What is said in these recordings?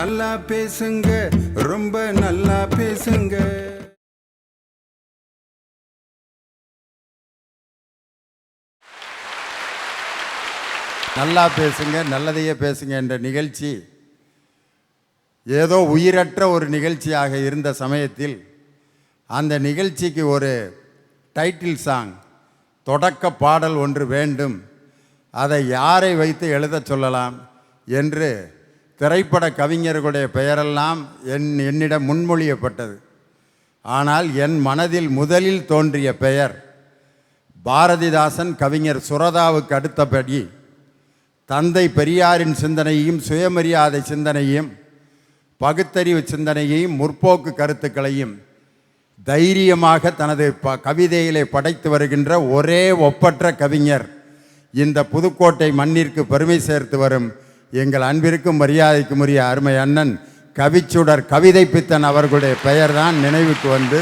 நல்லா பேசுங்க, ரொம்ப நல்லா பேசுங்க. நல்லா பேசுங்க, நல்லதையே பேசுங்க என்ற நிகழ்ச்சி ஏதோ உயிரற்ற ஒரு நிகழ்ச்சியாக இருந்த சமயத்தில் அந்த நிகழ்ச்சிக்கு ஒரு டைட்டில் சாங், தொடக்க பாடல் ஒன்று வேண்டும், அதை யாரை வைத்து எழுத சொல்லலாம் என்று திரைப்பட கவிஞர்களுடைய பெயரெல்லாம் என்னிடம் முன்மொழியப்பட்டது. ஆனால் என் மனதில் முதலில் தோன்றிய பெயர் பாரதிதாசன் கவிஞர் சுரதாவுக்கு அடுத்தபடி தந்தை பெரியாரின் சிந்தனையையும் சுயமரியாதை சிந்தனையும் பகுத்தறிவு சிந்தனையையும் முற்போக்கு கருத்துக்களையும் தைரியமாக தனது கவிதையிலே படைத்து வருகின்ற ஒரே ஒப்பற்ற கவிஞர், இந்த புதுக்கோட்டை மண்ணிற்கு பெருமை சேர்த்து வரும் எங்கள் அன்பிற்கும் மரியாதைக்கும் உரிய அருமை அண்ணன் கவிச்சுடர் கவிதை பித்தன் அவர்களுடைய பெயர்தான் நினைவுக்கு வந்து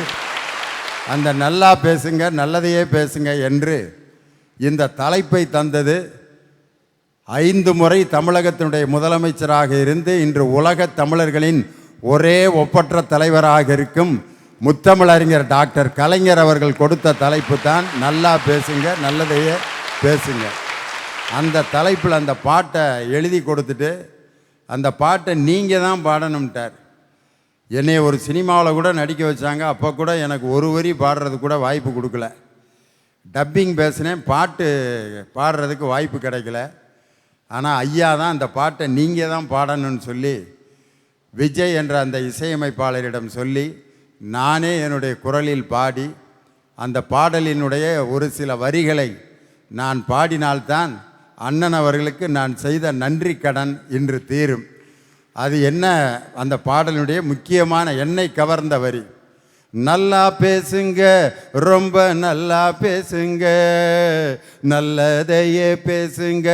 அந்த நல்லா பேசுங்க நல்லதையே பேசுங்க என்று இந்த தலைப்பை தந்தது 5 முறை தமிழகத்தினுடைய முதலமைச்சராக இருந்து இன்று உலக தமிழர்களின் ஒரே ஒப்பற்ற தலைவராக இருக்கும் முத்தமிழறிஞர் டாக்டர் கலைஞர் அவர்கள் கொடுத்த தலைப்பு தான் நல்லா பேசுங்க நல்லதையே பேசுங்க. அந்த தலைப்பில் அந்த பாட்டை எழுதி கொடுத்துட்டு அந்த பாட்டை நீங்கள் தான் பாடணும்ட்டார். என்னை ஒரு சினிமாவில் கூட நடிக்க வச்சாங்க. அப்போ கூட எனக்கு ஒரு வரி பாடுறது கூட வாய்ப்பு கொடுக்கல. டப்பிங் பேசினேன், பாட்டு பாடுறதுக்கு வாய்ப்பு கிடைக்கல. ஆனால் ஐயா தான் அந்த பாட்டை நீங்கள் தான் பாடணும்னு சொல்லி விஜய் என்ற அந்த இசையமைப்பாளரிடம் சொல்லி நானே என்னுடைய குரலில் பாடி அந்த பாடலினுடைய ஒரு சில வரிகளை நான் பாடினால்தான் அண்ணன் அவர்களுக்கு நான் செய்த நன்றி கடன் இன்று தீரும். அது என்ன, அந்த பாடலினுடைய முக்கியமான என்னை கவர்ந்த வரி, நல்லா பேசுங்க ரொம்ப நல்லா பேசுங்க, நல்லதையே பேசுங்க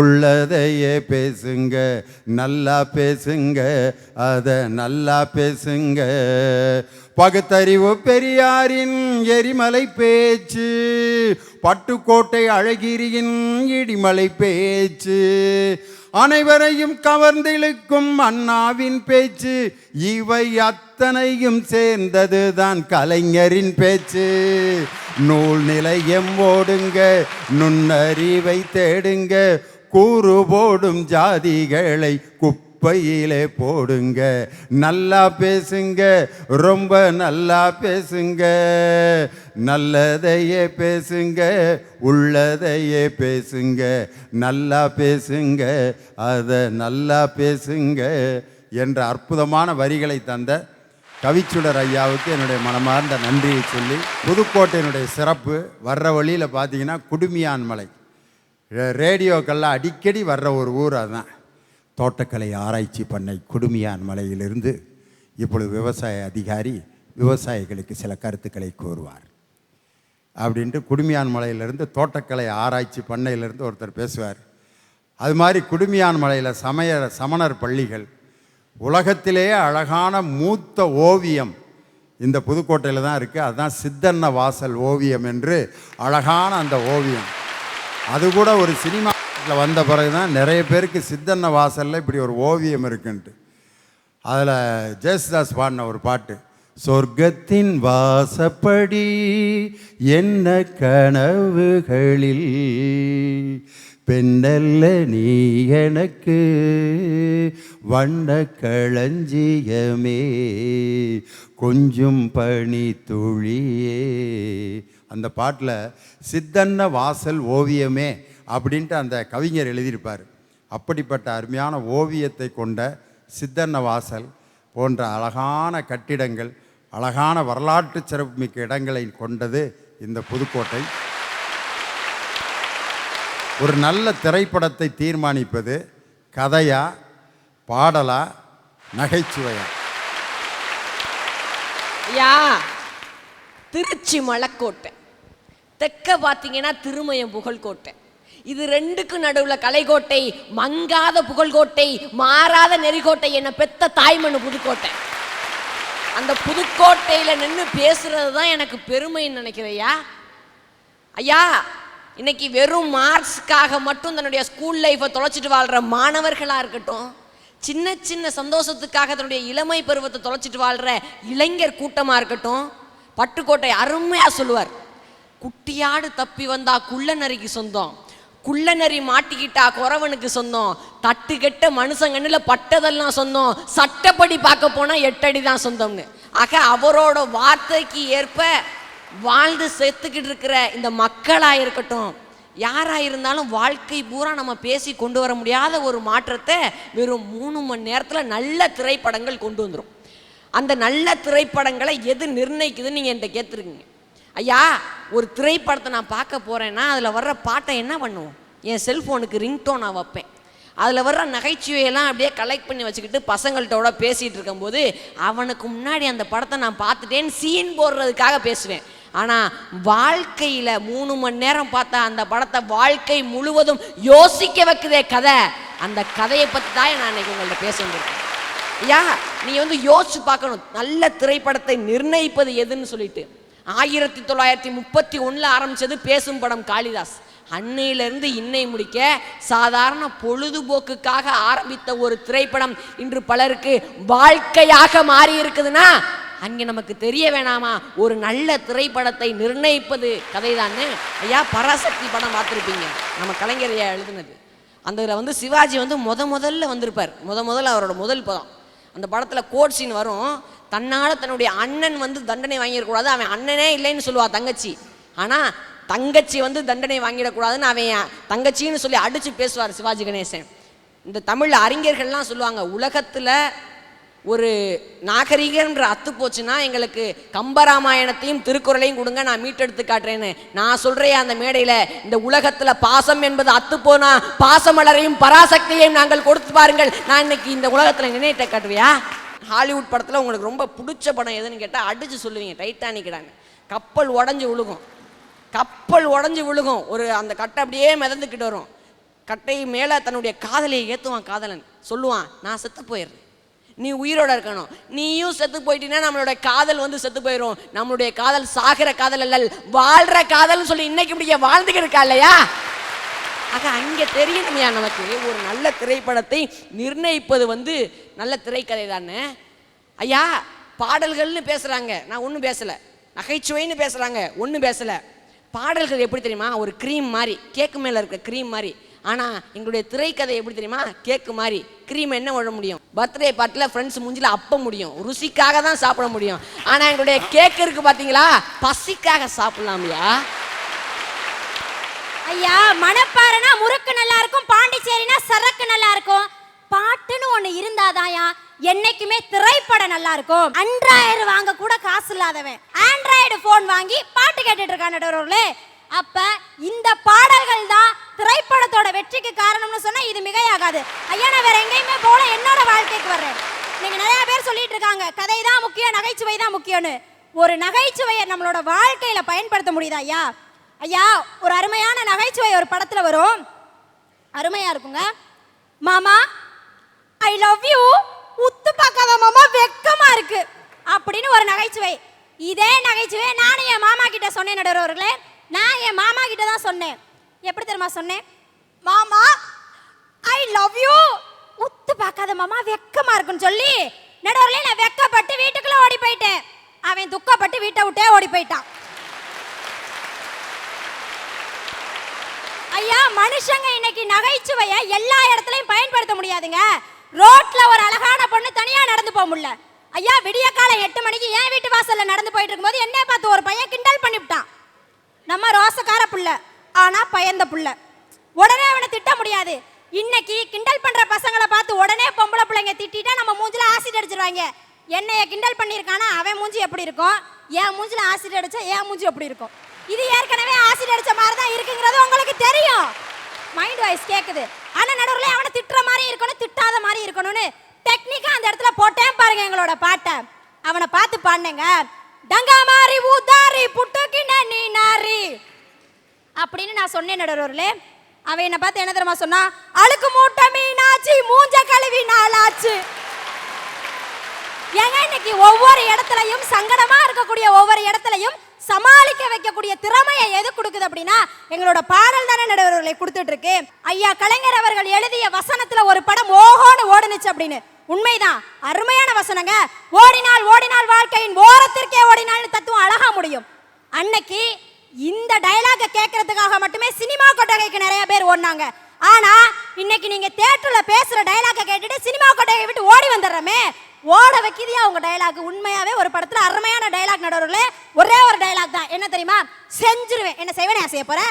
உள்ளதையே பேசுங்க, நல்லா பேசுங்க அதை நல்லா பேசுங்க, பகுத்தறிவு பெரியாரின் எரிமலை பேச்சு, பட்டுக்கோட்டை அழகிரியின் இடிமலை பேச்சு, அனைவரையும் கவர்ந்திழுக்கும் அண்ணாவின் பேச்சு, இவை அத்தனையும் சேர்ந்ததுதான் கலைஞரின் பேச்சு. நூல் நிலையம் ஓடுங்க நுண்ணறிவை தேடுங்க, கூறு போடும் ஜாதிகளை குப்பையிலே போடுங்க, நல்லா பேசுங்க ரொம்ப நல்லா பேசுங்க, நல்லதையே பேசுங்க உள்ளதையே பேசுங்க, நல்லா பேசுங்க அதை நல்லா பேசுங்க என்ற அற்புதமான வரிகளை தந்த கவிச்சுடர் ஐயாவுக்கு என்னுடைய மனமார்ந்த நன்றியை சொல்லி, புதுக்கோட்டையினுடைய சிறப்பு வர்ற வழியில் பார்த்தீங்கன்னா குடுமியான் மலை, ரேடியோக்கெல்லாம் அடிக்கடி வர்ற ஒரு ஊர். அதுதான் தோட்டக்கலை ஆராய்ச்சி பண்ணை குடுமியான் மலையிலிருந்து இப்பொழுது விவசாய அதிகாரி விவசாயிகளுக்கு சில கருத்துக்களை கூறுவார் அப்படின்ட்டு குடுமியான் மலையிலிருந்து தோட்டக்கலை ஆராய்ச்சி பண்ணையிலிருந்து ஒருத்தர் பேசுவார். அது மாதிரி குடுமியான் மலையில் சமணர் பள்ளிகள், உலகத்திலேயே அழகான மூத்த ஓவியம் இந்த புதுக்கோட்டையில் தான் இருக்குது. அதுதான் சித்தன்ன வாசல் ஓவியம் என்று அழகான அந்த ஓவியம். அது கூட ஒரு சினிமாவில் வந்த பிறகு தான் நிறைய பேருக்கு சித்தன்ன வாசலில் இப்படி ஒரு ஓவியம் இருக்குன்ட்டு. அதில் ஜேசுதாஸ் பாடின ஒரு பாட்டு, சொர்க்கத்தின் வாசப்படி என்ன கனவுகளில் பெண்ணல்ல நீ எனக்கு வண்ண களஞ்சியமே கொஞ்சம் பனி துளியே. அந்த பாட்டில் சித்தன்ன வாசல் ஓவியமே அப்படின்ட்டு அந்த கவிஞர் எழுதியிருப்பார். அப்படிப்பட்ட அருமையான ஓவியத்தை கொண்ட சித்தன்ன வாசல் போன்ற அழகான கட்டிடங்கள், அழகான வரலாற்று சிறப்புமிக்க இடங்களை கொண்டது இந்த புதுக்கோட்டை. ஒரு நல்ல திரைப்படத்தை தீர்மானிப்பது கதையா பாடலா நகைச்சுவையா? யா திருச்சி மலைக்கோட்டை, தெற்க பார்த்தீங்கன்னா திருமயம் புகழ்கோட்டை, இது ரெண்டுக்கும் நடுவில் கலைக்கோட்டை, மங்காத புகழ்கோட்டை, மாறாத நெறிக்கோட்டை, என்ன பெத்த தாய்மண்ணு புதுக்கோட்டை. அந்த புதுக்கோட்டையில் நின்று பேசுறது தான் எனக்கு பெருமைன்னு நினைக்கிறையா ஐயா. இன்னைக்கு வெறும் மார்க்ஸ்க்காக மட்டும் தன்னுடைய ஸ்கூல் லைஃப்பை தொலைச்சிட்டு வாழ்கிற மாணவர்களாக இருக்கட்டும், சின்ன சின்ன சந்தோஷத்துக்காக தன்னுடைய இளமை பருவத்தை தொலைச்சிட்டு வாழ்ற இளைஞர் கூட்டமா இருக்கட்டும், பட்டுக்கோட்டை அருமையா சொல்லுவார், குட்டியாடு தப்பி வந்தா குள்ள நரிக்கு சொந்தம், குள்ள நரி மாட்டிக்கிட்டா குறவனுக்கு சொந்தம், தட்டு கெட்ட மனுஷங்கண்ணுல பட்டதெல்லாம் சொந்தம், சட்டப்படி பார்க்க போனா 8 அடி தான் சொந்தம்னு. ஆக அவரோட வார்த்தைக்கு ஏற்ப வாழ்ந்து செத்துக்கிட்டு இருக்கிற இந்த மக்களா இருக்கட்டும், யாரா இருந்தாலும் வாழ்க்கை பூரா நம்ம பேசி கொண்டு வர முடியாத ஒரு மாற்றத்தை வெறும் 3 மணி நேரத்தில் நல்ல திரைப்படங்கள் கொண்டு வந்துடும். அந்த நல்ல திரைப்படங்களை எது நிர்ணயிக்குதுன்னு நீங்கள் என்கிட்ட கேட்டுருக்கீங்க. ஐயா, ஒரு திரைப்படத்தை நான் பார்க்க போகிறேன்னா அதில் வர்ற பாட்டை என்ன பண்ணுவோம்? என் செல்ஃபோனுக்கு ரிங்டோன் நான் வைப்பேன். அதில் வர்ற நகைச்சுவையெல்லாம் அப்படியே கலெக்ட் பண்ணி வச்சுக்கிட்டு பசங்கள்கிட்ட பேசிகிட்டு இருக்கும்போது அவனுக்கு முன்னாடி அந்த படத்தை நான் பார்த்துட்டேன்னு சீன் போடுறதுக்காக பேசுவேன். ஆனால் வாழ்க்கையில் 3 மணி நேரம் பார்த்தா அந்த படத்தை வாழ்க்கை முழுவதும் யோசிக்க வைக்குதே கதை. அந்த கதையை பற்றி தான் நான் இன்னைக்கு உங்கள்கிட்ட பேச வந்திருக்கேன். ஐயா, நீ யோசிச்சு பார்க்கணும், நல்ல திரைப்படத்தை நிர்ணயிப்பது எதுன்னு சொல்லிட்டு. 1931 ஆரம்பிச்சது பேசும் படம் காளிதாஸ். அன்னையிலிருந்து இன்னை முடிக்க சாதாரண பொழுதுபோக்குக்காக ஆரம்பித்த ஒரு திரைப்படம் இன்று பலருக்கு வாழ்க்கையாக மாறி இருக்குதுன்னா அங்கே நமக்கு தெரிய வேணாமா ஒரு நல்ல திரைப்படத்தை நிர்ணயிப்பது கதை தானே. ஐயா, பராசக்தி படம் பார்த்துருப்பீங்க, நம்ம கலைஞர் எழுதுனது. அந்த சிவாஜி முதல்ல வந்திருப்பார், முதல்ல அவரோட முதல் படம். அந்த படத்தில் கோட் சீன் வரும், தன்னால் தன்னுடைய அண்ணன் தண்டனை வாங்கிடக்கூடாது, அவன் அண்ணனே இல்லைன்னு சொல்லுவா தங்கச்சி. ஆனால் தங்கச்சி தண்டனை வாங்கிடக்கூடாதுன்னு அவன் தங்கச்சின்னு சொல்லி அடித்து பேசுவார் சிவாஜி கணேசன். இந்த தமிழ் அறிஞர்கள்லாம் சொல்லுவாங்க, உலகத்தில் ஒரு நாகரிகன்ற அத்து போச்சுன்னா எங்களுக்கு கம்பராமாயணத்தையும் திருக்குறளையும் கொடுங்க, நான் மீட்டெடுத்து காட்டுறேன்னு நான் சொல்கிறேன் அந்த மேடையில். இந்த உலகத்தில் பாசம் என்பது அத்து போனா பாசமலரையும் பராசக்தியையும் நாங்கள் கொடுத்து பாருங்கள், நான் இன்னைக்கு இந்த உலகத்தில் நினைட்ட காட்டுவியா? ஹாலிவுட் படத்தில் உங்களுக்கு ரொம்ப பிடிச்ச படம் எதுன்னு கேட்டால் அடித்து சொல்லுவீங்க, டைட்டானிக்டாங்க. கப்பல் உடஞ்சி விழுகும், ஒரு அந்த கட்டை அப்படியே மிதந்துக்கிட்டு வரும். கட்டை மேலே தன்னுடைய காதலியை ஏற்றுவான் காதலன், சொல்லுவான், நான் செத்து போயிடுறேன், நீ உயிரோட இருக்கணும், நீயும் செத்து போயிட்டீங்கன்னா நம்மளோட காதல் செத்து போயிடும். நம்மளுடைய காதல் சாகிற காதல் அல்ல, வாழ்ற காதல்னு சொல்லி இன்னைக்கு இப்படி வாழ்ந்துக்கிட்டு இருக்கா இல்லையா? ஆக அங்கே தெரியணுமையா நமக்கு ஒரு நல்ல திரைப்படத்தை நிர்ணயிப்பது நல்ல திரைக்கதை தானே. ஐயா, பாடல்கள்னு பேசுகிறாங்க, நான் ஒன்றும் பேசலை. நகைச்சுவைன்னு பேசுகிறாங்க, ஒன்றும் பேசலை. பாடல்கள் எப்படி தெரியுமா? ஒரு க்ரீம் மாதிரி, கேக்கு மேலே இருக்க க்ரீம் மாதிரி. ஆனால் எங்களுடைய திரைக்கதை எப்படி தெரியுமா? கேக்கு மாதிரி. க்ரீம் என்ன விட முடியும்? பர்த்டே பார்ட்டியில் ஃப்ரெண்ட்ஸ் மூஞ்சில அப்ப முடியும், ருசிக்காக தான் சாப்பிட முடியும். ஆனால் எங்களுடைய கேக்கு இருக்கு பார்த்தீங்களா, பசிக்காக சாப்பிடலாம்யா. ஐயா, மணப்பாறைனா முறுக்கு நல்லா இருக்கும், பாண்டிச்சேரினா சரக்கு நல்லா இருக்கும். பாட்டுன்னு ஒன்று இருந்தாதாயா என்னைக்குமே திரைப்படம் நல்லா இருக்கும். ஆண்ட்ராய்டு வாங்க கூட காசு இல்லாதவன் ஆண்ட்ராய்டு போன் வாங்கி பாட்டு கேட்டுட்டு இருக்கானே. அப்ப இந்த பாடல்கள் தான் திரைப்படத்தோட வெற்றிக்கு காரணம்னு சொன்னா இது மிகையாகாது. ஐயா, நான் வேற எங்கேயுமே போல என்னோட வாழ்க்கைக்கு வர்றேன். நீங்க நிறைய பேர் சொல்லிட்டு இருக்காங்க கதை தான் முக்கியம், நகைச்சுவை தான் முக்கியம்னு. ஒரு நகைச்சுவையை நம்மளோட வாழ்க்கையில பயன்படுத்த முடியுதா ஐயா? ஐயா, ஒரு அருமையான நகைச்சுவை ஒரு படத்துல வரும், அருமையா இருக்குங்க. மாமா ஐ லவ் யூ, உத்து பார்க்காத மாமா, வெக்கமா இருக்கு அப்படின்னு ஒரு நகைச்சுவை. இதே நகைச்சுவை நானும் என் மாமா கிட்ட சொன்னேன் நடுவர்களே. நான் என் மாமா கிட்ட தான் சொன்னேன். எப்படி தெரியுமா சொன்னேன்? மாமா ஐ லவ் யூ, உத்து பார்க்காத மாமா, வெக்கமா இருக்குன்னு சொல்லி நடுவர்களே நான் வெக்கப்பட்டு வீட்டுக்குள்ள ஓடி போயிட்டேன். அவன் துக்கப்பட்டு வீட்டை விட்டே ஓடி போயிட்டான். ஐயா, மனுஷங்க இன்னைக்கு நகைச்சுவையை எல்லா இடத்துலையும் பயன்படுத்த முடியாதுங்க. ரோட்ல ஒரு அழகான பொண்ணு தனியா நடந்து போக முடியல. ஐயா, விடிய காலை 8 மணிக்கு என் வீட்டு வாசல்ல நடந்து போயிட்டு இருக்கும்போது என்ன பார்த்து ஒரு பையன் கிண்டல் பண்ணிவிட்டான். நம்ம ரோசக்கார புள்ள, ஆனா பயந்த புள்ள. உடனே அவனை திட்ட முடியாது. இன்னைக்கு கிண்டல் பண்ற பசங்களை பார்த்து உடனே பொம்பளை பிள்ளைங்க திட்டிட்டா நம்ம மூஞ்சில ஆசிட் அடிச்சிருவாங்க. என்னைய கிண்டல் பண்ணியிருக்கானா அவன் மூஞ்சி எப்படி இருக்கும், என் மூஞ்சில ஆசிட் அடிச்சா என் மூஞ்சி எப்படி இருக்கும்? இது ஏற்கனவே ஆசிட் அடிச்ச மாதிரி தான் இருக்குங்கிறது உங்களுக்கு தெரியும். மைண்ட் வாய்ஸ் கேக்குது. ஆனா நடுவுல அவனை திட்டுற மாதிரி இருக்கணும், திட்டாத மாதிரி இருக்கணும்னு டெக்னிக்கா அந்த இடத்துல போட்டேன் பாருங்க எங்களோட பாட்டை. அவனை பார்த்து பாடுனேங்க, டங்கா மாறி ஊதாரி புட்டுக்கின நீ நாரி அப்படின்னு நான் சொன்னேன் நடுவர்களே. அவன் என்ன பார்த்து என்ன தெரியுமா சொன்னா? அழுக்கு மூட்டை மீனாச்சு, மூஞ்ச கழுவி நாளாச்சு. ஏங்க, இன்னைக்கு ஒவ்வொரு இடத்துலையும் சங்கடமா இருக்கக்கூடிய ஒவ்வொரு இடத்துலையும் சமாளிக்க வைக்கக்கூடிய திறமையை எது கொடுக்குது அப்படின்னா எங்களோட பாடல் தானே நடுவர்களை கொடுத்துட்டு இருக்கு. ஐயா கலைஞர் அவர்கள் எழுதிய வசனத்துல ஒரு படம் ஓஹோன்னு ஓடுனுச்சு அப்படின்னு. உண்மைதான், அருமையான வசனங்க. ஓடினால் ஓடினால் வாழ்க்கையின் ஓரத்திற்கே ஓடினால் தத்துவம் அழகா முடியும். அன்னைக்கு இந்த டயலாக கேட்கறதுக்காக மட்டுமே சினிமா கொட்டகைக்கு நிறைய பேர் ஓடினாங்க. ஆனா இன்னைக்கு நீங்க தியேட்டர்ல பேசுற டயலாக கேட்டுட்டு சினிமா கொட்டகையை விட்டு ஓடி வந்துடுறமே, ஓட வைக்கிறியா உங்க டயலாக்? உண்மையாவே ஒரு படத்துல அருமையான டயலாக் நடுவர்களே, ஒரே ஒரு டயலாக் தான். என்ன தெரியுமா? செஞ்சிருவேன். என்ன செய்வேனே செய்ய போற?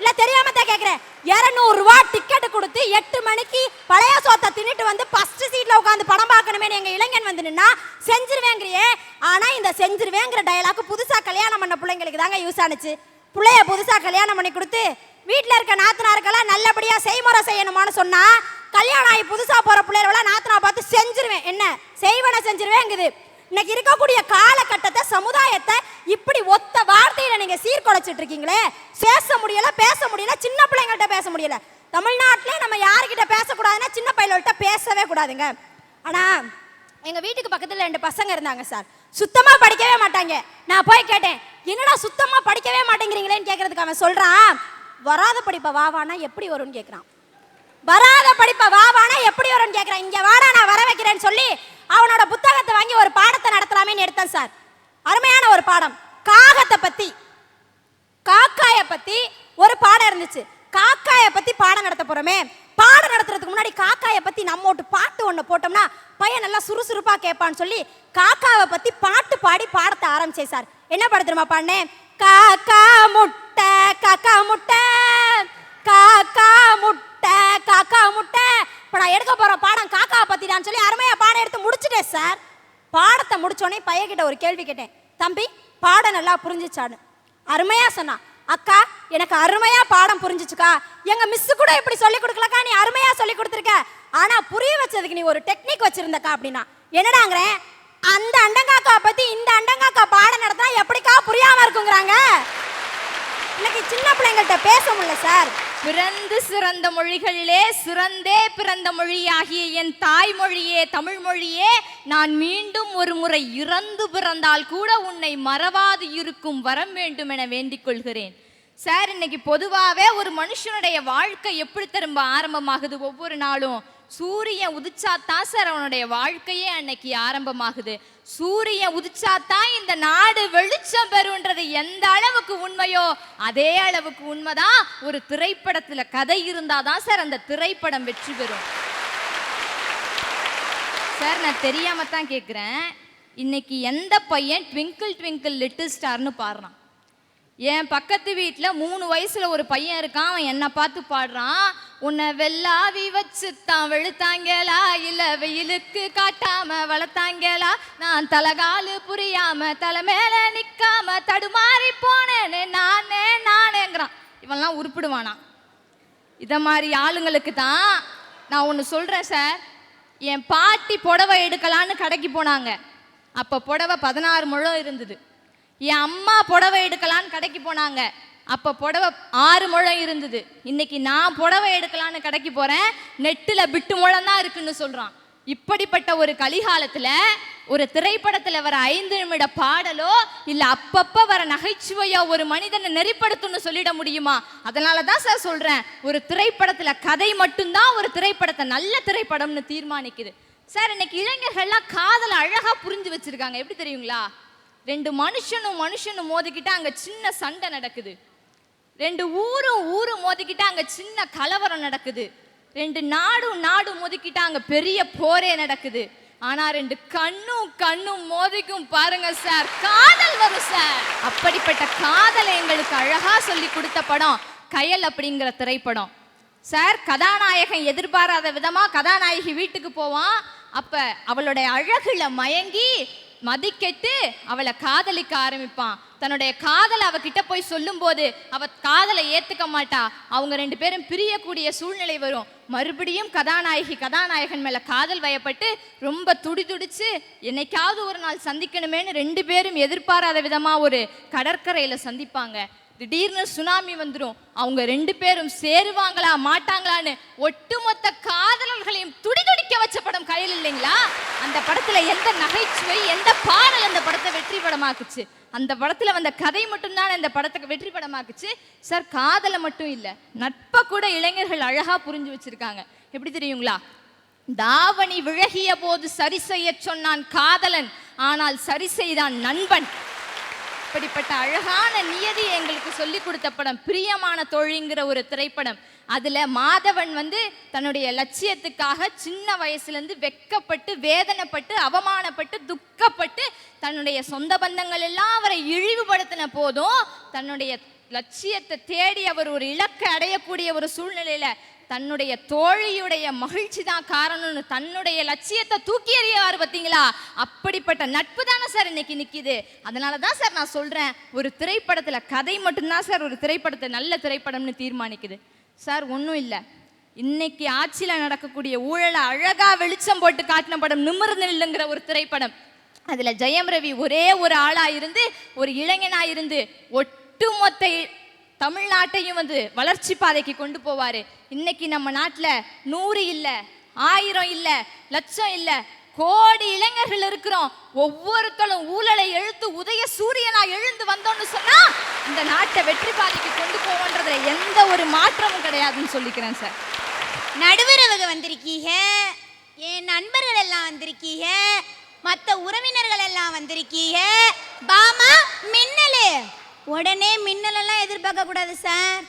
இல்ல தெரியாம தான் கேக்குறேன். 200 ரூபாய் டிக்கெட் கொடுத்து 8 மணிக்கு பழைய சோத்தை தின்னுட்டு வந்து ஃபர்ஸ்ட் சீட்ல உட்காந்து படம் பார்க்கணுமே எங்க இளைஞன் வந்து நின்னா செஞ்சிருவேங்கிறியே. ஆனா இந்த செஞ்சிருவேங்கிற டயலாக் புதுசா கல்யாணம் பண்ண பிள்ளைங்களுக்கு தாங்க யூஸ் ஆனிச்சு. பிள்ளைய புதுசா கல்யாணம் பண்ணி கொடுத்து வீட்டில் இருக்க நாத்தனாருக்கெல்லாம் நல்லபடியா செய்முறை செய்யணுமான்னு சொன்னா, கல்யாணம் ஆகி புதுசா போற பிள்ளைகளெல்லாம் நாத்தனா பார்த்து செஞ்சிருவேன், என்ன செய்வன செஞ்சிருவேங்குது. இன்னைக்கு இருக்கக்கூடிய காலகட்டத்தை, சமுதாயத்தை இப்படி ஒத்த வார்த்தையில நீங்க சீர்குலைச்சிட்டு இருக்கீங்களே. பேச முடியல, சின்ன பிள்ளைங்கள்ட்ட பேச முடியல. தமிழ்நாட்டிலே நம்ம யாருக்கிட்ட பேசக்கூடாதுன்னா சின்ன பையன்கிட்ட பேசவே கூடாதுங்க. ஆனா எங்க வீட்டுக்கு பக்கத்துல 2 பசங்க இருந்தாங்க சார், சுத்தமா படிக்கவே மாட்டாங்க. நான் போய் கேட்டேன், என்னடா சுத்தமா படிக்கவே மாட்டேங்கிறீங்களேன்னு கேட்கறதுக்கு அவன் சொல்றான், வராத படிப்பை வாவானா எப்படி வரும்னு கேட்கறான். வராத படிப்பை வாவானா எப்படி வரும்னு கேட்கறான். இங்க வாடா நான் வர வைக்கிறேன்னு சொல்லி அவனோட புத்தகத்தை வாங்கி ஒரு பாடத்தை நடத்தலாமேன்னு எடுத்தேன் சார். அருமையான ஒரு பாடம், காகத்தை பத்தி, காக்காய பத்தி ஒரு பாடம் இருந்துச்சு. காக்காய பத்தி பாடம் நடத்த போறோமே, பாடம் நடத்துறதுக்கு முன்னாடி காக்காய பத்தி நம்ம ஒரு பாட்டு ஒண்ணு போட்டோம்னா பையன் நல்லா சுறுசுறுப்பா கேட்பான்னு சொல்லி காக்காவை பத்தி பாட்டு பாடி பாடத்தை ஆரம்பிச்சேன் சார். என்ன பாட தெரியுமா பாடினேன்? காக்கா முட்டை காக்கா முட்டை காக்கா முட்டை காக்கா முட்டை. இப்ப நான் எடுக்க போற பாடம் காக்காவை பத்தி தான் சொல்லி அருமையா பாடம் எடுத்து முடிச்சுட்டேன் சார். பாடத்தை முடிச்சோடனே பையன்கிட்ட ஒரு கேள்வி கேட்டேன், தம்பி பாடம் நல்லா புரிஞ்சுச்சான்னு. அருமையா சொன்னா, அக்கா எனக்கு அருமையா பாடம் புரிஞ்சிச்சுக்கா, எங்க மிஸ் கூட இப்படி சொல்லி கொடுக்கலக்கா, நீ அருமையா சொல்லி கொடுத்துருக்க, ஆனா புரிய வச்சதுக்கு நீ ஒரு டெக்னிக் வச்சிருந்தக்கா அப்படின்னா. என்னடாங்கிறேன், அந்த அண்டங்காக்கா பத்தி இந்த அண்டங்காக்கா பாடம் நடத்தினா எப்படிக்கா புரியாம இருக்குங்கிறாங்க. இன்னைக்கு சின்ன பிள்ளைங்கள்ட்ட பேச முடியல சார். பிறந்து சிறந்த மொழிகளிலே சிறந்தே பிறந்த மொழியாகிய என் தாய்மொழியே தமிழ் மொழியே, நான் மீண்டும் ஒரு முறை இறந்து பிறந்தால் கூட உன்னை மறவாது இருக்கும் வரம் வேண்டும் என வேண்டிக் கொள்கிறேன். சார், இன்னைக்கு பொதுவாகவே ஒரு மனுஷனுடைய வாழ்க்கை எப்படி திரும்ப ஆரம்பமாகுது? ஒவ்வொரு நாளும் சூரியன் உதிச்சாத்தான் சார் அவனுடைய வாழ்க்கையே அன்னைக்கு ஆரம்பமாகுது. சூரியன் உதிச்சாத்தான் இந்த நாடு வெளிச்சம் பெறுன்றது எந்த அளவுக்கு உண்மையோ அதே அளவுக்கு உண்மைதான். ஒரு திரைப்படத்துல கதை இருந்தாதான் சார் அந்த திரைப்படம் வெற்றி பெறும். சார், நான் தெரியாம தான் கேட்குறேன், இன்னைக்கு எந்த பையன் ட்விங்கிள் ட்விங்கிள் லிட்டில் ஸ்டார்னு பாடுறான்? என் பக்கத்து வீட்டில் 3 வயசுல ஒரு பையன் இருக்கான், அவன் என்னை பார்த்து பாடுறான், உன்னை வெள்ளாவி வச்சு தான் வெளுத்தாங்களா இல்ல வெயிலுக்கு காட்டாம வளர்த்தாங்களா, நான் தலகாலு புரியாம தலை மேல நிக்காம தடுமாறி போனேன்னு நானேங்கிறான். இவன்லாம் உருப்பிடுவானா? இத மாதிரி ஆளுங்களுக்கு தான் நான் ஒன்று சொல்றேன் சார். என் பாட்டி புடவை எடுக்கலான்னு கடைக்கு போனாங்க. அப்போ புடவை 16 முழம் இருந்தது. என் அம்மா புடவை எடுக்கலான்னு கடைக்கு போனாங்க. அப்போ புடவை 6 முழம் இருந்தது. இன்னைக்கு நான் புடவை எடுக்கலான்னு கடைக்கு போறேன், நெட்டில் 8 முழம் தான் இருக்குன்னு சொல்றான். இப்படிப்பட்ட ஒரு கலிகாலத்துல ஒரு திரைப்படத்துல வர 5 நிமிட பாடலோ இல்ல அப்பப்ப வர நகைச்சுவையோ ஒரு மனிதனை நெறிப்படுத்தும்னு சொல்லிட முடியுமா? அதனாலதான் சார் சொல்றேன், ஒரு திரைப்படத்துல கதை மட்டும்தான் ஒரு திரைப்படத்தை நல்ல திரைப்படம்னு தீர்மானிக்குது. சார், இன்னைக்கு இளைஞர்கள்லாம் காதலை அழகா புரிஞ்சு வச்சிருக்காங்க. எப்படி தெரியுங்களா? 2 மனுஷனும் மோதிக்கிட்டு அங்க சின்ன சண்டை நடக்குது. 2 ஊரும் மோதிக்கிட்டு அங்க சின்ன கலவரம் நடக்குது. 2 நாடும் மோதிக்கிட்டு அங்க பெரிய போரே நடக்குது. ஆனா 2 கண்ணும் மோதிக்கும் பாருங்க சார், காதல் வரும் சார். அப்படிப்பட்ட காதலை எங்களுக்கு அழகா சொல்லி கொடுத்த படம் கயல் அப்படிங்கிற திரைப்படம். சார், கதாநாயகன் எதிர்பாராத விதமா கதாநாயகி வீட்டுக்கு போவான். அப்ப அவளுடைய அழகுல மயங்கி மதிக்கெட்டு அவளை காதலிக்க ஆரம்பிப்பான். தன்னுடைய காதலை அவகிட்ட போய் சொல்லும் போது அவ காதலை ஏத்துக்க மாட்டா. அவங்க 2 பேரும் பிரியக்கூடிய சூழ்நிலை வரும். மறுபடியும் கதாநாயகன் மேல காதல் வயப்பட்டு ரொம்ப துடிச்சு என்னைக்காவது ஒரு நாள் சந்திக்கணுமேனு 2 பேரும் எதிர்பாராத விதமா ஒரு கடற்கரையில சந்திப்பாங்க. திடீர்னு சுனாமி வந்துடும். அவங்க 2 பேரும் சேருவாங்களா மாட்டாங்களான்னு ஒட்டுமொத்த காதலர்களையும் துடிக்க வச்ச படம் கையில் இல்லைங்களா? அந்த படத்துல எந்த நகைச்சுவை, எந்த பாடல் அந்த படத்தை வெற்றி படமாக்குச்சு? அந்த படத்துல வந்த கதை மட்டும்தான் இந்த படத்துக்கு வெற்றி படமாக்குச்சு சார். காதலை மட்டும் இல்ல, நட்பை கூட இளைஞர்கள் அழகா புரிஞ்சு வச்சிருக்காங்க. எப்படி தெரியுங்களா? தாவணி விழகிய போது சரி செய்ய சொன்னான் காதலன், ஆனால் சரி செய்தான் நண்பன். இப்படிப்பட்ட அழகான நியதி எங்களுக்கு சொல்லி கொடுத்த படம் பிரியமான தோழிங்கிற ஒரு திரைப்படம். அதுல மாதவன் தன்னுடைய லட்சியத்துக்காக சின்ன வயசுல இருந்து வெக்கப்பட்டு, வேதனைப்பட்டு, அவமானப்பட்டு, துக்கப்பட்டு, தன்னுடைய சொந்த பந்தங்கள் எல்லாம் அவரை இழிவுபடுத்தின போதும் தன்னுடைய லட்சியத்தை தேடி அவர் ஒரு இலக்கை அடையக்கூடிய ஒரு சூழ்நிலையில தன்னுடைய தோழியுடைய மகிழ்ச்சி தான் காரணம்னு தன்னுடைய லட்சியத்தை தூக்கி எறியாரு. பார்த்தீங்களா? அப்படிப்பட்ட நட்பு தானே சார் இன்னைக்கு நிக்குது. அதனால தான் சார் நான் சொல்றேன், ஒரு திரைப்படத்துல கதை மட்டும்தான் சார் ஒரு திரைப்படத்தை நல்ல திரைப்படம்னு தீர்மானிக்குது சார். ஒன்றும் இல்லை, இன்னைக்கு ஆட்சியில் நடக்கக்கூடிய ஊழலை அழகா வெளிச்சம் போட்டு காட்டின படம் நிமிர்ந்து நில்லுங்கிற ஒரு திரைப்படம். அதுல ஜெயம் ரவி ஒரே ஒரு ஆளா இருந்து, ஒரு இளைஞனா இருந்து ஒட்டுமொத்த தமிழ்நாட்டையும் வளர்ச்சி பாதைக்கு கொண்டு போவாரு. இன்னைக்கு நம்ம நாட்டுல 100 இல்ல, 1000 இல்ல, லட்சம் இல்ல, கோடி இளைஞர்கள் இருக்கிறோம். ஒவ்வொருத்தரும் ஊழலை எழுத்து உதய சூரியனா எழுந்து வந்தோம்னு சொன்னா இந்த நாட்டை வெற்றி பாதைக்கு கொண்டு போவோன்றதுல எந்த ஒரு மாற்றமும் கிடையாதுன்னு சொல்லிக்கிறேன் சார். நடுவரவங்க வந்திருக்கீங்க, என் நண்பர்கள் எல்லாம் வந்திருக்கீங்க, மற்ற உறவினர்கள் எல்லாம் வந்திருக்கீங்க. பாமா மின்னலு, உடனே மின்னல் எல்லாம் எதிர்பார்க்க கூடாது சார்.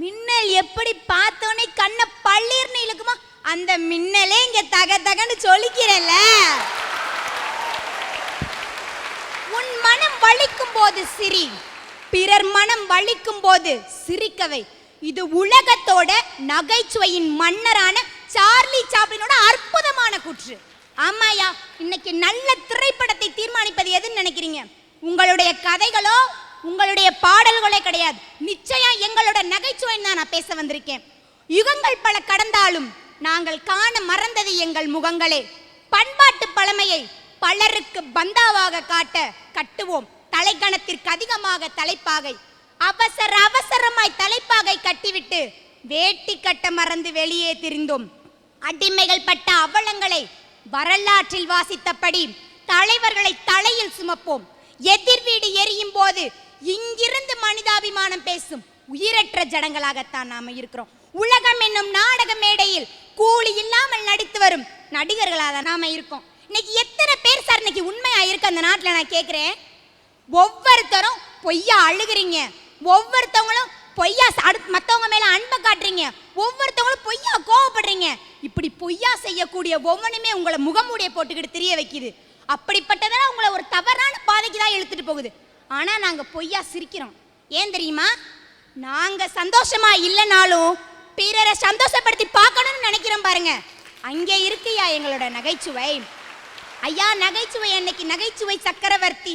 மின்னல் எப்படி பார்த்தோன்னே கண்ணை பள்ளீர்னு இழுக்குமா, அந்த மின்னலே இங்க தக தகன்னு சொல்லிக்கிறல்ல. உன் மனம் வலிக்கும் போது சிரி, பிறர் மனம் வலிக்கும் போது சிரிக்கவை. இது உலகத்தோட நகைச்சுவையின் மன்னரான சார்லி சாப்ளினோட அற்புதமான கூற்று. ஆமாயா, இன்னைக்கு நல்ல திரைப்படத்தை தீர்மானிப்பது எதுன்னு நினைக்கிறீங்க? உங்களுடைய கதைகளோ உங்களுடைய பாடல்களே கிடையாது. நிச்சயம் எங்களோட நகைச்சுவை தான் நான் பேச வந்திருக்கேன். யுகங்கள் பல கடந்தாலும் நாங்கள் காண மறந்தது எங்கள் முகங்களே. பண்பாட்டு பழமையை பலருக்கு பந்தாவாக காட்ட கட்டுவோம் தலைக்கணத்திற்கு அதிகமாக தலைப்பாகை. அவசர அவசரமாய் தலைப்பாகை கட்டிவிட்டு வேட்டி கட்ட மறந்து வெளியே திரிந்தோம். அடிமைகள் பட்ட அவலங்களை வரலாற்றில் வாசித்தபடி தலைவர்களை தலையில் சுமப்போம். எதிர் வீடு எரியும் போது இங்கிருந்து மனிதாபிமானம் பேசும் உயிரற்ற ஜடங்களாகத்தான் நாம இருக்கிறோம். உலகம் என்னும் நாடக மேடையில் கூலி இல்லாமல் நடித்து வரும் நடிகர்களாக நாம இருக்கோம். இன்னைக்கு எத்தனை பேர் சார் இன்னைக்கு உண்மையா இருக்கு அந்த நாட்டில்? நான் கேட்கிறேன். ஒவ்வொருத்தரும் பொய்யா அழுகிறீங்க, ஒவ்வொருத்தவங்களும் பொய்யா மற்றவங்க மேல அன்பை காட்டுறீங்க, ஒவ்வொருத்தவங்களும் பொய்யா கோவப்படுறீங்க. இப்படி பொய்யா செய்யக்கூடிய ஒவ்வொன்றுமே உங்களை முகமூடியை போட்டுக்கிட்டு தெரிய வைக்குது. அப்படிப்பட்டதால உங்களை ஒரு தவறான பாதைக்கு தான் இழுத்துட்டு போகுது. ஆனா நாங்க பொய்யா சிரிக்கிறோம். ஏன் தெரியுமா? நாங்க சந்தோஷமா இல்லைனாலும் பிறரை சந்தோஷப்படுத்தி பார்க்கணும்னு நினைக்கிறோம் பாருங்க. அங்கே இருக்குயா எங்களோட நகைச்சுவை. ஐயா நகைச்சுவை, அன்னைக்கு நகைச்சுவை சக்கரவர்த்தி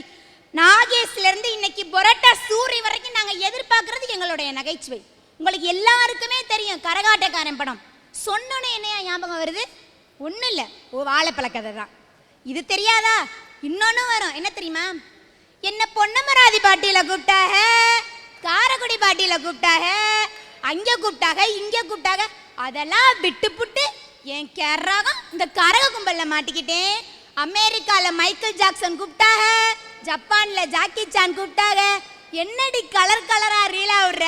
நாகேஷ்ல இருந்து இன்னைக்கு பொரட்டா சூரி வரைக்கும் நாங்க எதிர்பார்க்கறது எங்களுடைய நகைச்சுவை. உங்களுக்கு எல்லாருக்குமே தெரியும் கரகாட்டக்காரன் படம். சொன்னோன்னே என்னையா ஞாபகம் வருது? ஒன்றும் இல்லை, வாழைப்பழ கதை தான். இது தெரியாதா? இன்னொன்னு வரும், என்ன தெரியுமா? என்ன பொன்னமராதி பாட்டியில கூப்பிட்டாக, காரக்குடி பாட்டியில கூப்பிட்டாக, அங்க கூப்பிட்டாக, இங்க கூப்பிட்டாக. அதெல்லாம் விட்டு புட்டு என் கேரகம் இந்த கரக கும்பல்ல மாட்டிக்கிட்டேன். அமெரிக்கால மைக்கேல் ஜாக்சன் கூப்பிட்டாக, ஜப்பான்ல ஜாக்கி சான் கூப்பிட்டாக. என்னடி கலர் கலரா ரீலா விடுற?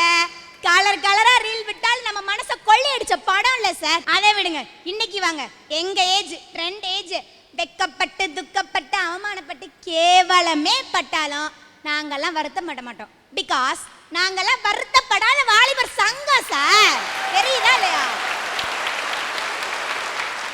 கலர் கலரா ரீல் விட்டால் நம்ம மனசை கொள்ளை அடிச்ச படம் இல்ல சார். அதை விடுங்க, இன்னைக்கு வாங்க. எங்க ஏஜ் ட்ரெண்ட் ஏஜ். வெக்கப்பட்டு துக்கப்பட்டு அவமானப்பட்டு கேவலமே பட்டாலும் நாங்கெல்லாம் வருத்தப்பட மாட்டோம். பிகாஸ் நாங்கெல்லாம் வருத்தப்படாத வாலிபர் சங்கம் சார். தெரியுதா இல்லையா?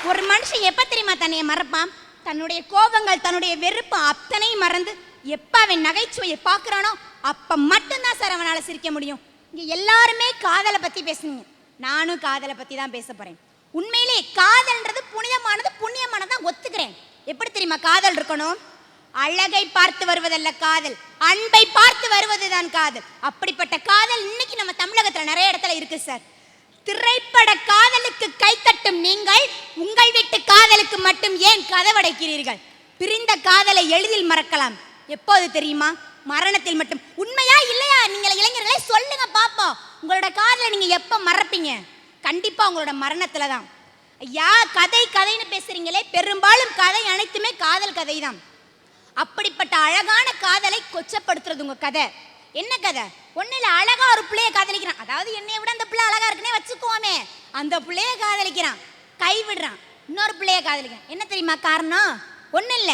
ஒரு மனுஷன் எப்ப தெரியுமா தன்னைய மறப்பான்? தன்னுடைய கோபங்கள், தன்னுடைய வெறுப்பு அத்தனையும் மறந்து எப்ப அவன் நகைச்சுவையை பார்க்கறானோ அப்ப மட்டும்தான் சார் அவனால சிரிக்க முடியும். இங்க எல்லாருமே காதலை பத்தி பேசுனீங்க, நானும் காதலை பத்தி தான் பேச போறேன். உண்மையிலே காதல்ன்றது புனிதமானது, புண்ணியமானதான் ஒத்துக்கிறேன். எப்படி தெரியுமா காதல் இருக்கணும்? அழகை பார்த்து வருவதல்ல காதல், அன்பை பார்த்து வருவதுதான் காதல். அப்படிப்பட்ட காதல் இன்னைக்கு நம்ம தமிழகத்துல நிறைய இடத்துல இருக்கு சார். திரைப்பட காதலுக்கு கை தட்டும் நீங்கள் உங்கள் வீட்டு காதலுக்கு மட்டும் ஏன் கதவடைக்கிறீர்கள்? பிரிந்த காதலை எளிதில் மறக்கலாம். எப்போது தெரியுமா? மரணத்தில் மட்டும். உண்மையா இல்லையா? நீங்கள் இளைஞர்களே சொல்லுங்க பாப்போம். உங்களோட காதலை நீங்க எப்ப மறப்பீங்க? கண்டிப்பா உங்களோட மரணத்துல தான். ஐயா கதை கதைன்னு பேசுறீங்களே, பெரும்பாலும் கதை அனைத்துமே காதல் கதை தான். அப்படிப்பட்ட அழகான காதலை கொச்சப்படுத்துறது உங்க கதை. என்ன கதை? ஒன்னுல அழகா ஒரு பிள்ளைய காதலிக்கிறான், அதாவது என்னைய விட அந்த பிள்ளை அழகா இருக்குன்னே வச்சுக்கோமே, அந்த பிள்ளைய காதலிக்கிறான், கைவிடுறான், இன்னொரு பிள்ளைய காதலிக்கிறான். என்ன தெரியுமா காரணம்? ஒன்னும் இல்ல,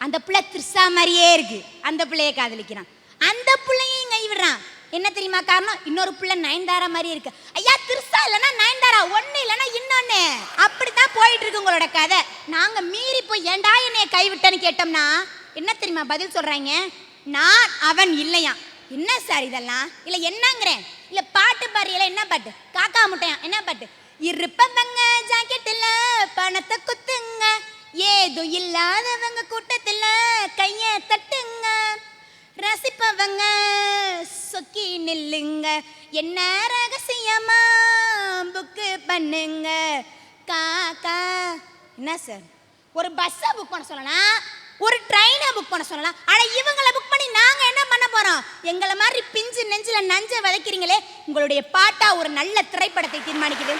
அந்த பிள்ளை திரிஷா மாதிரியே இருக்கு, அந்த பிள்ளைய காதலிக்கிறான். அந்த பிள்ளையும் கைவிடுறான். என்ன தெரியுமா காரணம்? இன்னொரு பிள்ளை நயன்தாரா மாதிரி இருக்கு. ஐயா திரிஷா இல்லைன்னா நயன்தாரா, ஒன்னு இல்லைன்னா இன்னொன்னு. அப்படித்தான் போயிட்டு இருக்கு உங்களோட கதை. நாங்க மீறி போய் ஏண்டா என்னைய கைவிட்டேன்னு கேட்டோம்னா என்ன தெரியுமா பதில் சொல்றாங்க? நான் அவன் இல்லையா. என்ன சார் இதெல்லாம்? இல்ல என்னங்கிறேன். இல்ல பாட்டு பாரியல, என்ன பாட்டு? காக்கா முட்டையா, என்ன பாட்டு? இருப்பவங்க ஜாக்கெட்ல பணத்தை குத்துங்க, ஏதும் இல்லாதவங்க கூட்டத்துல கைய தட்டுங்க, ரசிப்பவங்க சொக்கி நில்லுங்க, என்ன ரகசியமா புக்கு பண்ணுங்க காக்கா. என்ன சார், ஒரு பஸ்ஸை புக் பண்ண சொல்லலாம், ஒரு ட்ரெயினை புக் பண்ண சொல்லலாம். ஆனா இவங்களை புக் பண்ணி நாங்க என்ன பண்ண போறோம்? எங்களை மாதிரி பிஞ்சு நெஞ்சில நஞ்ச விதைக்கிறீங்களே. உங்களுடைய பாட்டா ஒரு நல்ல திரைப்படத்தை தீர்மானிக்குது.